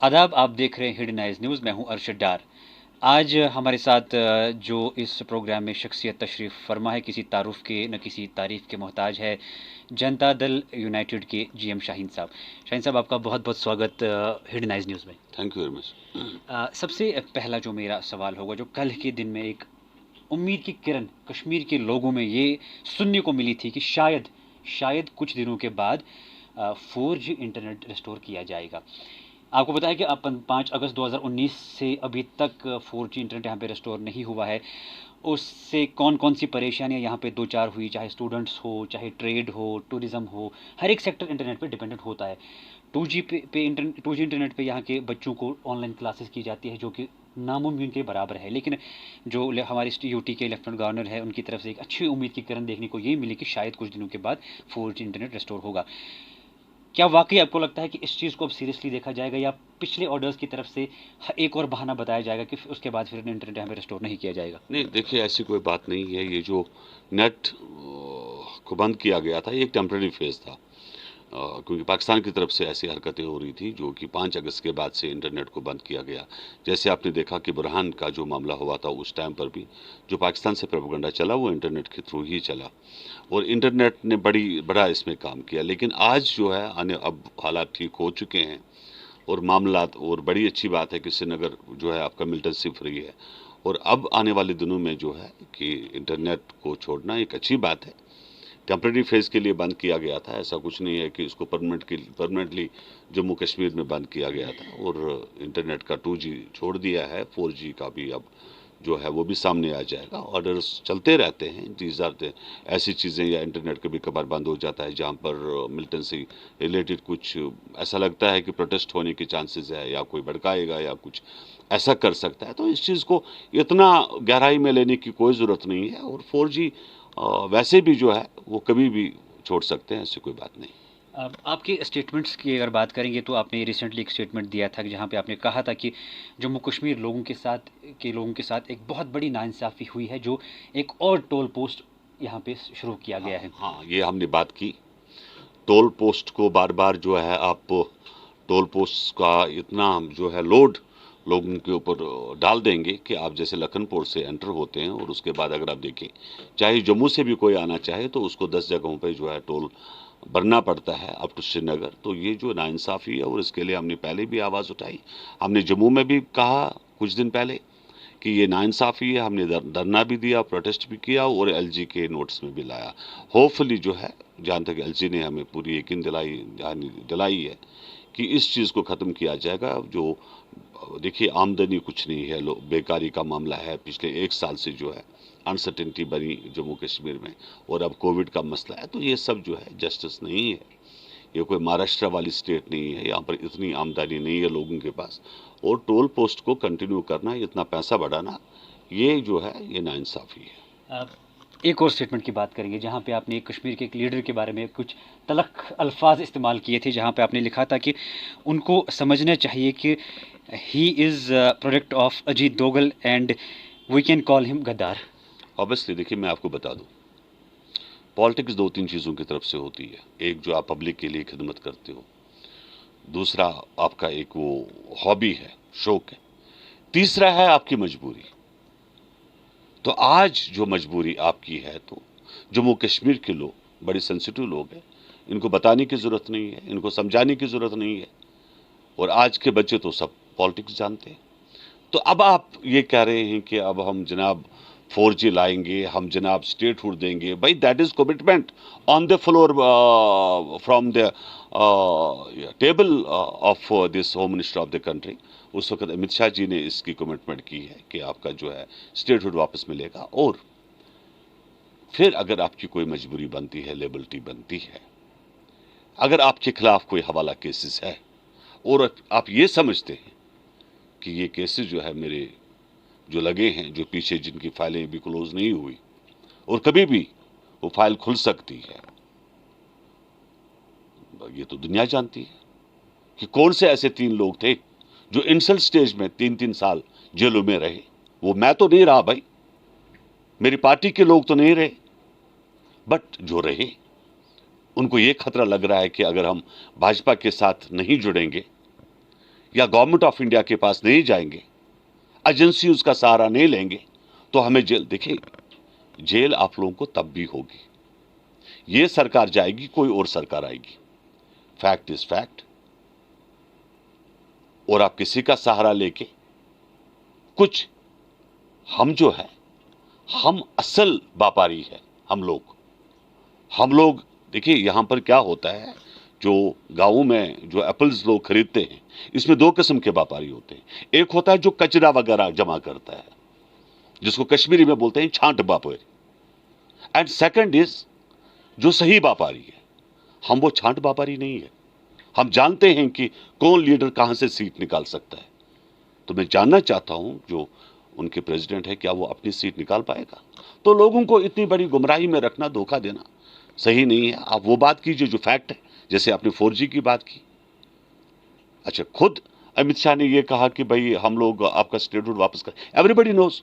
आदाब, आप देख रहे हैं हिडन आइज न्यूज़। मैं हूं अरशद डार। आज हमारे साथ जो इस प्रोग्राम में शख्सियत तशरीफ़ फरमा है, किसी तारुफ के न किसी तारीफ़ के मोहताज है, जनता दल यूनाइटेड के जीएम शाहीन साहब। शाहीन साहब, आपका बहुत बहुत स्वागत हिडन आइज न्यूज़ में। Thank you very much. सबसे पहला जो मेरा सवाल होगा, जो कल के दिन में एक उम्मीद की किरण कश्मीर के लोगों में ये सुनने को मिली थी कि शायद कुछ दिनों के बाद 4G इंटरनेट रिस्टोर किया जाएगा। आपको बताया कि 5 अगस्त 2019 से अभी तक 4G इंटरनेट यहाँ पे रिस्टोर नहीं हुआ है। उससे कौन कौन सी परेशानियाँ यहाँ पे दो चार हुई, चाहे स्टूडेंट्स हो, चाहे ट्रेड हो, टूरिज़्म हो, हर एक सेक्टर इंटरनेट पे डिपेंडेंट होता है। 2G इंटरनेट पे यहाँ के बच्चों को ऑनलाइन क्लासेस की जाती है, जो कि नामुमकिन के बराबर है। लेकिन जो हमारे यूटी के लेफ्टिनेंट गवर्नर है, उनकी तरफ से एक अच्छी उम्मीद की किरण देखने को ये मिली कि शायद कुछ दिनों के बाद 4G इंटरनेट रिस्टोर होगा। क्या वाकई आपको लगता है कि इस चीज़ को अब सीरियसली देखा जाएगा, या पिछले ऑर्डर्स की तरफ से एक और बहाना बताया जाएगा कि उसके बाद फिर इंटरनेट यहाँ पे रिस्टोर नहीं किया जाएगा? नहीं, देखिए, ऐसी कोई बात नहीं है। ये जो नेट को बंद किया गया था, ये एक टेम्परेरी फेज़ था, क्योंकि पाकिस्तान की तरफ से ऐसी हरकतें हो रही थी जो कि 5 अगस्त के बाद से इंटरनेट को बंद किया गया। जैसे आपने देखा कि बुरहान का जो मामला हुआ था, उस टाइम पर भी जो पाकिस्तान से प्रोपेगेंडा चला वो इंटरनेट के थ्रू ही चला, और इंटरनेट ने बड़ा इसमें काम किया। लेकिन आज जो है अब हालात ठीक हो चुके हैं और मामलात, और बड़ी अच्छी बात है कि श्रीनगर जो है आपका मिलिटेंसी फ्री है, और अब आने वाले दिनों में जो है कि इंटरनेट को छोड़ना एक अच्छी बात है। टेम्प्रेरी फेज़ के लिए बंद किया गया था, ऐसा कुछ नहीं है कि इसको परमानेंटली जम्मू कश्मीर में बंद किया गया था, और इंटरनेट का 2G छोड़ दिया है। 4G का भी अब जो है वो भी सामने आ जाएगा। ऑर्डर्स चलते रहते हैं, चीज़ आते ऐसी चीज़ें, या इंटरनेट कभी कभार बंद हो जाता है जहाँ पर मिलिटेंसी रिलेटेड कुछ ऐसा लगता है कि प्रोटेस्ट होने के चांसेस है, या कोई भड़काएगा या कुछ ऐसा कर सकता है। तो इस चीज़ को इतना गहराई में लेने की कोई ज़रूरत नहीं है, और 4G वैसे भी जो है वो कभी भी छोड़ सकते हैं, ऐसी कोई बात नहीं। आपके स्टेटमेंट्स की अगर बात करेंगे तो आपने रिसेंटली एक स्टेटमेंट दिया था जहाँ पे आपने कहा था कि जम्मू कश्मीर लोगों के साथ एक बहुत बड़ी नाइंसाफ़ी हुई है, जो एक और टोल पोस्ट यहाँ पे शुरू किया गया है। हाँ, ये हमने बात की। टोल पोस्ट को बार बार जो है आप टोल पोस्ट का इतना जो है लोड लोगों के ऊपर डाल देंगे कि आप जैसे लखनपुर से एंटर होते हैं, और उसके बाद अगर आप देखें, चाहे जम्मू से भी कोई आना चाहे तो उसको 10 जगहों पे जो है टोल भरना पड़ता है अप टू श्रीनगर। तो ये जो नाइंसाफ़ी है, और इसके लिए हमने पहले भी आवाज़ उठाई। हमने जम्मू में भी कहा कुछ दिन पहले कि ये नाइंसाफ़ी है, हमने धरना भी दिया, प्रोटेस्ट भी किया, और एलजी के नोटिस में भी लाया। होपफुली जो है, जहाँ तक एलजी ने हमें पूरी यकीन दिलाई है कि इस चीज़ को ख़त्म किया जाएगा। जो देखिए, आमदनी कुछ नहीं है, बेकारी का मामला है, पिछले 1 साल से जो है अनसर्टेनिटी बनी जम्मू कश्मीर में, और अब कोविड का मसला है। तो ये सब जो है जस्टिस नहीं है। ये कोई महाराष्ट्र वाली स्टेट नहीं है, यहाँ पर इतनी आमदनी नहीं है लोगों के पास, और टोल पोस्ट को कंटिन्यू करना, इतना पैसा बढ़ाना, ये जो है ये नाइंसाफ़ी है। एक और स्टेटमेंट की बात करेंगे जहाँ पे आपने कश्मीर के एक लीडर के बारे में कुछ तलख अल्फाज इस्तेमाल किए थे, जहाँ पे आपने लिखा था कि उनको समझना चाहिए कि he is product of Ajit Doval and we can call him गद्दार। ऑब्वियसली, देखिए, मैं आपको बता दूं, पॉलिटिक्स 2-3 चीज़ों की तरफ से होती है। एक, जो आप पब्लिक के लिए खिदमत करते हो, दूसरा आपका एक वो हॉबी है, शौक है, तीसरा है आपकी मजबूरी। तो आज जो मजबूरी आपकी है, तो जम्मू कश्मीर के लोग बड़े सेंसिटिव लोग हैं, इनको बताने की ज़रूरत नहीं है, इनको समझाने की ज़रूरत नहीं है, और आज के बच्चे तो सब पॉलिटिक्स जानते हैं। तो अब आप ये कह रहे हैं कि अब हम जनाब 4G लाएंगे, हम जनाब स्टेटहुड देंगे। भाई, that is commitment on the floor from the table of this home minister of the country. उस वक्त अमित शाह जी ने इसकी कमिटमेंट की है कि आपका जो है स्टेटहुड वापस मिलेगा, और फिर अगर आपकी कोई मजबूरी बनती है, लेबिलिटी बनती है, अगर आपके खिलाफ कोई हवाला केसेस है, और आप ये समझते हैं कि ये केसेस जो है मेरे जो लगे हैं, जो पीछे जिनकी फाइलें भी क्लोज नहीं हुई और कभी भी वो फाइल खुल सकती है, ये तो दुनिया जानती है कि कौन से ऐसे 3 लोग थे जो इंसल्ट स्टेज में 3-3 साल जेलों में रहे। वो मैं तो नहीं रहा भाई, मेरी पार्टी के लोग तो नहीं रहे, बट जो रहे उनको ये खतरा लग रहा है कि अगर हम भाजपा के साथ नहीं जुड़ेंगे या गवर्नमेंट ऑफ इंडिया के पास नहीं जाएंगे, एजेंसी उसका सहारा नहीं लेंगे, तो हमें जेल, देखिए जेल आप लोगों को तब भी होगी, ये सरकार जाएगी कोई और सरकार आएगी, फैक्ट इज फैक्ट। और आप किसी का सहारा लेके कुछ, हम जो है हम असल व्यापारी है, हम लोग देखिए यहां पर क्या होता है, जो गांवों में जो एप्पल्स लोग खरीदते हैं, इसमें 2 किस्म के व्यापारी होते हैं। एक होता है जो कचरा वगैरह जमा करता है, जिसको कश्मीरी में बोलते हैं छांट व्यापारी, एंड सेकंड इज जो सही व्यापारी है। हम वो छांट व्यापारी नहीं है, हम जानते हैं कि कौन लीडर कहां से सीट निकाल सकता है। तो मैं जानना चाहता हूं जो उनके प्रेसिडेंट है, क्या वो अपनी सीट निकाल पाएगा? तो लोगों को इतनी बड़ी गुमराही में रखना, धोखा देना सही नहीं है। आप वो बात कीजिए जो फैक्ट है, जैसे आपने 4G की बात की। अच्छा, खुद अमित शाह ने ये कहा कि भाई हम लोग आपका स्टेटहुड वापस कर, एवरीबडी नोज।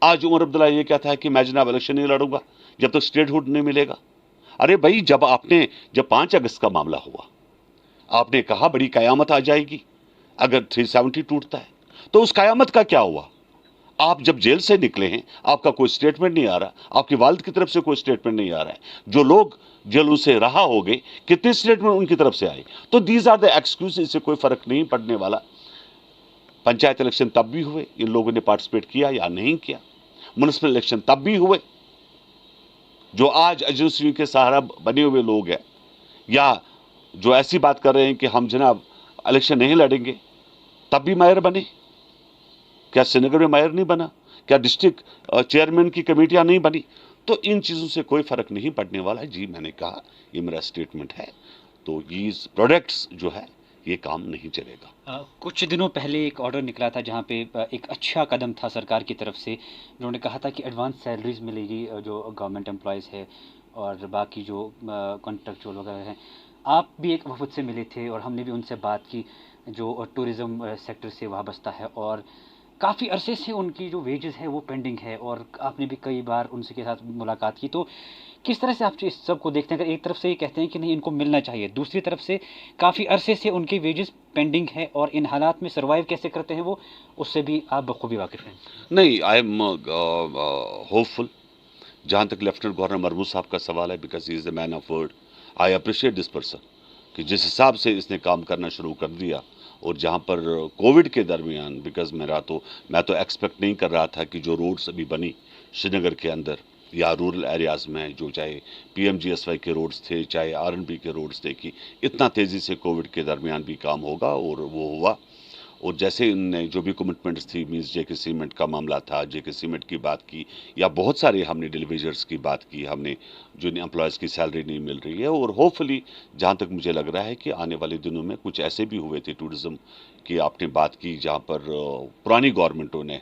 आज उमर अब्दुल्ला ये कहता है कि मैं जनाब इलेक्शन नहीं लड़ूंगा जब तक स्टेटहुड नहीं मिलेगा। अरे भाई, जब 5 अगस्त का मामला हुआ, आपने कहा बड़ी कयामत आ जाएगी अगर 370 टूटता है, तो उस कयामत का क्या हुआ? आप जब जेल से निकले हैं, आपका कोई स्टेटमेंट नहीं आ रहा, आपकी वालिद की तरफ से कोई स्टेटमेंट नहीं आ रहा है। जो लोग जेलों से रहा हो गए, कितने स्टेटमेंट उनकी तरफ से आए? तो दीज आर द एक्सक्यूज, इससे कोई फर्क नहीं पड़ने वाला। पंचायत इलेक्शन तब भी हुए, इन लोगों ने पार्टिसिपेट किया या नहीं किया। म्युनिसिपल इलेक्शन तब भी हुए। जो आज एजेंसियों के सहारा बने हुए लोग हैं, या जो ऐसी बात कर रहे हैं कि हम जनाब इलेक्शन नहीं लड़ेंगे, तब भी मेयर बने। क्या श्रीनगर में मेयर नहीं बना? क्या डिस्ट्रिक्ट चेयरमैन की कमेटियां नहीं बनी? तो इन चीज़ों से कोई फर्क नहीं पड़ने वाला है। जी, मैंने कहा, ये मेरा स्टेटमेंट है। तो ये प्रोडक्ट्स जो है ये काम नहीं चलेगा। कुछ दिनों पहले एक ऑर्डर निकला था जहां पे एक अच्छा कदम था सरकार की तरफ से। उन्होंने कहा था कि एडवांस सैलरीज मिलेगी जो गवर्नमेंट एम्प्लॉयज़ है और बाकी जो कॉन्ट्रैक्चुअल वगैरह हैं। आप भी एक वफद से मिले थे और हमने भी उनसे बात की जो टूरिज़्म सेक्टर से वाबस्ता है, और काफ़ी अरसे से उनकी जो वेजेस है वो पेंडिंग है, और आपने भी कई बार उनसे के साथ मुलाकात की। तो किस तरह से आप इस सब को देखते हैं? अगर एक तरफ से ये कहते हैं कि नहीं इनको मिलना चाहिए, दूसरी तरफ से काफ़ी अरसे से उनकी वेजेस पेंडिंग है और इन हालात में सर्वाइव कैसे करते हैं वो, उससे भी आप बखूबी वाकिफ़ हैं। नहीं, आई एम होपफुल। जहाँ तक लेफ्टिनेंट गवर्नर मरमू साहब का सवाल है, because he is the man of word, I appreciate this person कि जिस हिसाब से इसने काम करना शुरू कर दिया। और जहाँ पर कोविड के दरमियान, बिकॉज मैं तो एक्सपेक्ट नहीं कर रहा था कि जो रोड्स अभी बनी श्रीनगर के अंदर या रूरल एरियाज़ में, जो चाहे PMGSY के रोड्स थे, चाहे RNB के रोड्स थे, कि इतना तेज़ी से कोविड के दरमियान भी काम होगा, और वो हुआ। और जैसे इनने जो भी कमिटमेंट्स थी, मीन्स JK सीमेंट का मामला था, JK सीमेंट की बात की, या बहुत सारे हमने डिलीवरीजर्स की बात की, हमने जो एम्प्लॉयज़ की सैलरी नहीं मिल रही है। और होपफुली जहाँ तक मुझे लग रहा है कि आने वाले दिनों में कुछ ऐसे भी हुए थे टूरिज़्म की आपने बात की, जहाँ पर पुरानी गवर्नमेंटों ने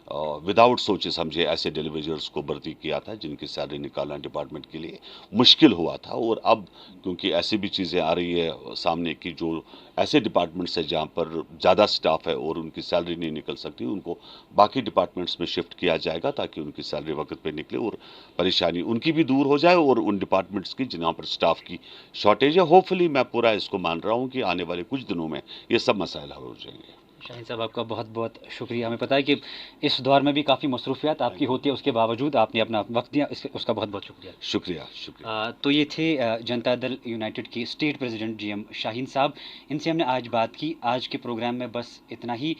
विदाउट सोचे समझे ऐसे डिलीवरीजर्स को भर्ती किया था जिनकी सैलरी निकालना डिपार्टमेंट के लिए मुश्किल हुआ था। और अब क्योंकि ऐसी भी चीज़ें आ रही है सामने की, जो ऐसे डिपार्टमेंट्स हैं जहाँ पर ज़्यादा स्टाफ है और उनकी सैलरी नहीं निकल सकती, उनको बाकी डिपार्टमेंट्स में शिफ्ट किया जाएगा ताकि उनकी सैलरी वक्त पे निकले और परेशानी उनकी भी दूर हो जाए, और उन डिपार्टमेंट्स की जहाँ पर स्टाफ की शॉर्टेज है, होपफुली मैं पूरा इसको मान रहा हूँ कि आने वाले कुछ दिनों में ये सब मसाइल हल हो जाएंगे। शाहीन साहब, आपका बहुत बहुत शुक्रिया। हमें पता है कि इस दौर में भी काफ़ी मसरूफियात आपकी होती है, उसके बावजूद आपने अपना वक्त दिया, उसका बहुत बहुत शुक्रिया। शुक्रिया, शुक्रिया। तो ये थे जनता दल यूनाइटेड के स्टेट प्रेसिडेंट GM शाहीन साहब। इनसे हमने आज बात की। आज के प्रोग्राम में बस इतना ही।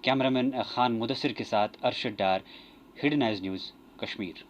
कैमरामैन खान मुदस्सिर के साथ अरशद डार, हिडन आइज न्यूज़ कश्मीर।